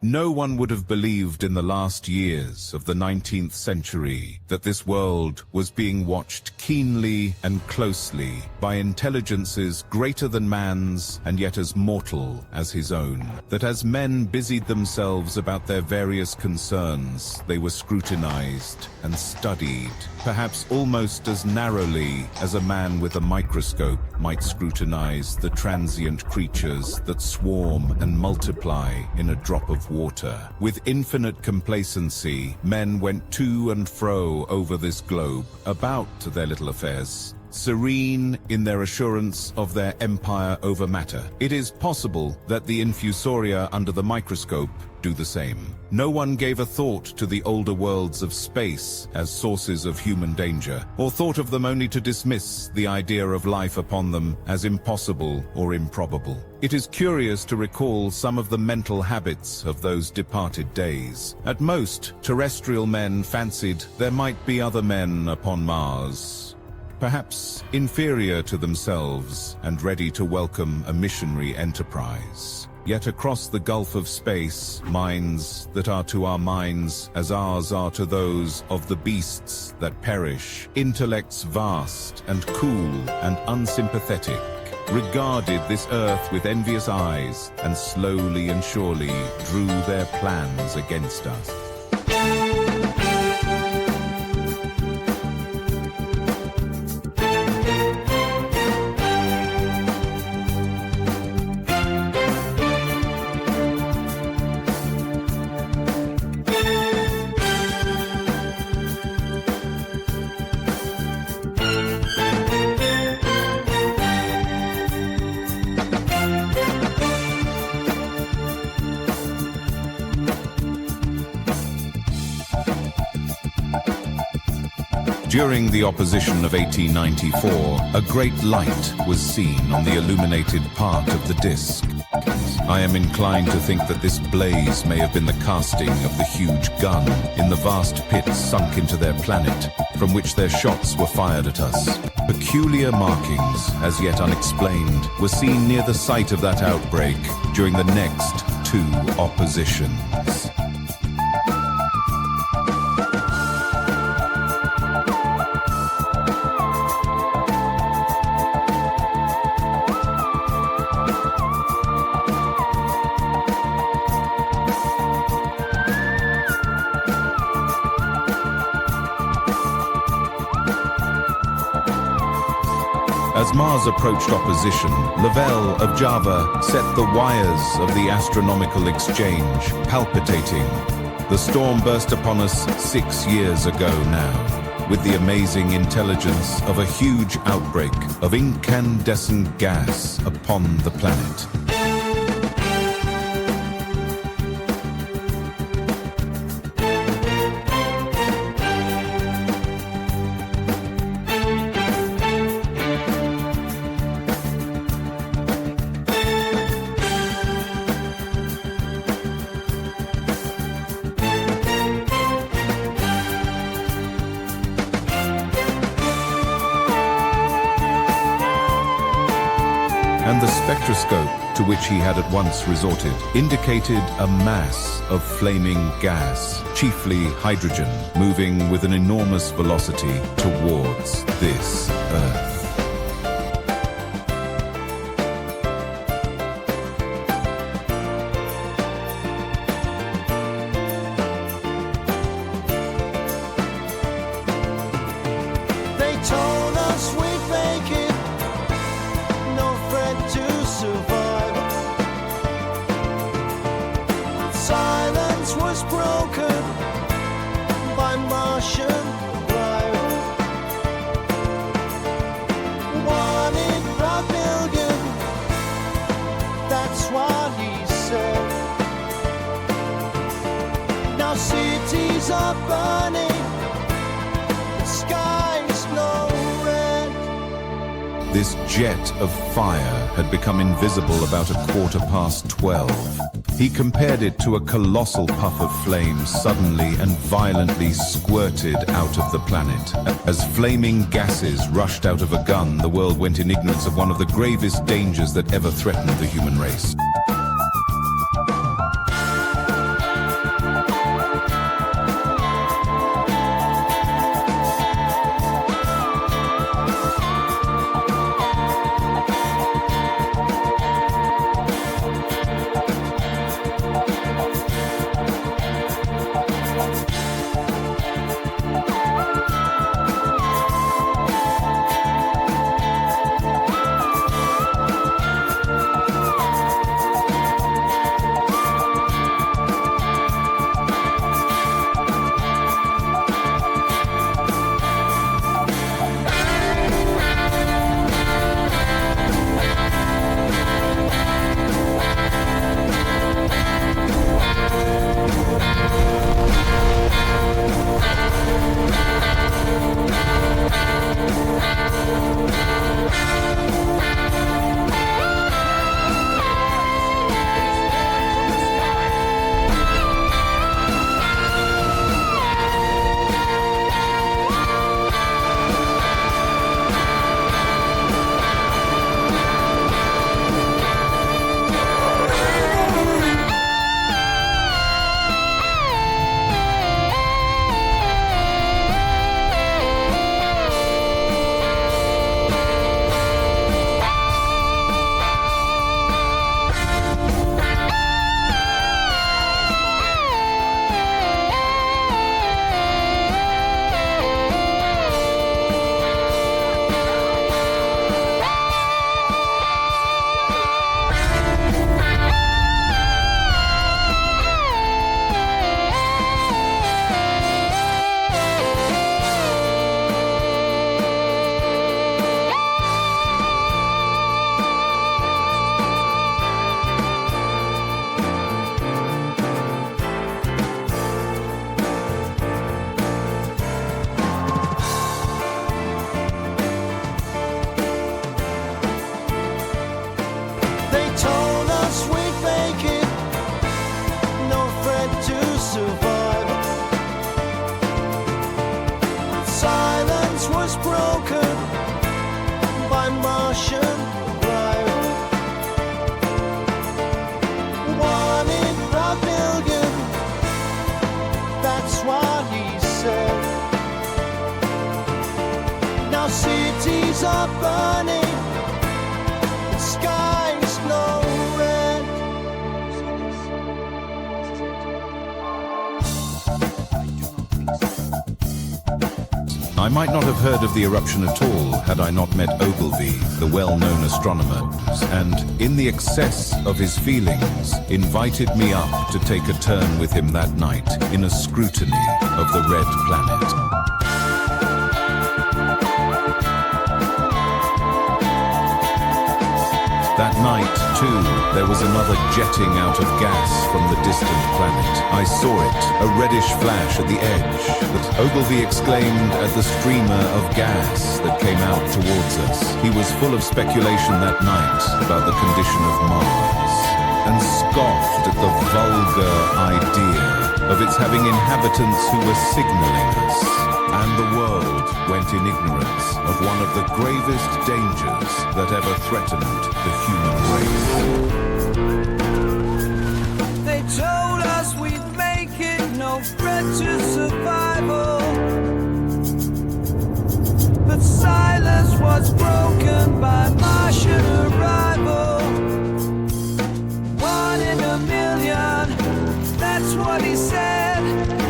No one would have believed in the last years of the 19th century that this world was being watched keenly and closely by intelligences greater than man's and yet as mortal as his own. That as men busied themselves about their various concerns, they were scrutinized and studied, perhaps almost as narrowly as a man with a microscope might scrutinize the transient creatures that swarm and multiply in a drop of water. With infinite complacency, men went to and fro over this globe, about their little affairs, serene in their assurance of their empire over matter. It is possible that the infusoria under the microscope do the same. No one gave a thought to the older worlds of space as sources of human danger, or thought of them only to dismiss the idea of life upon them as impossible or improbable. It is curious to recall some of the mental habits of those departed days. At most, terrestrial men fancied there might be other men upon Mars, perhaps inferior to themselves and ready to welcome a missionary enterprise. Yet across the gulf of space, minds that are to our minds as ours are to those of the beasts that perish, intellects vast and cool and unsympathetic, regarded this earth with envious eyes and slowly and surely drew their plans against us. During the opposition of 1894, a great light was seen on the illuminated part of the disk. I am inclined to think that this blaze may have been the casting of the huge gun in the vast pits sunk into their planet, from which their shots were fired at us. Peculiar markings, as yet unexplained, were seen near the site of that outbreak during the next two oppositions. As Mars approached opposition, Lavelle of Java set the wires of the astronomical exchange palpitating. The storm burst upon us 6 years ago now, with the amazing intelligence of a huge outbreak of incandescent gas upon the planet. And the spectroscope, to which he had at once resorted, indicated a mass of flaming gas, chiefly hydrogen, moving with an enormous velocity towards this Earth. They told us we'd make it, no threat to survive. Silence was broken by Martian arrival. 1 in a billion, that's what he said. Now cities are burning, the sky's no red. This jet of fire had become invisible about 12:15. He compared it to a colossal puff of flame suddenly and violently squirted out of the planet. As flaming gases rushed out of a gun, the world went in ignorance of one of the gravest dangers that ever threatened the human race. I might not have heard of the eruption at all had I not met Ogilvy, the well-known astronomer, and, in the excess of his feelings, invited me up to take a turn with him that night in a scrutiny of the red planet. That night, too, there was another jetting out of gas from the distant planet. I saw it, a reddish flash at the edge, but Ogilvy exclaimed at the streamer of gas that came out towards us. He was full of speculation that night about the condition of Mars, and scoffed at the vulgar idea of its having inhabitants who were signaling us. And the world went in ignorance of one of the gravest dangers that ever threatened the human race. They told us we'd make it, no threat to survival. But silence was broken by Martian arrival. 1 in a million, that's what he said.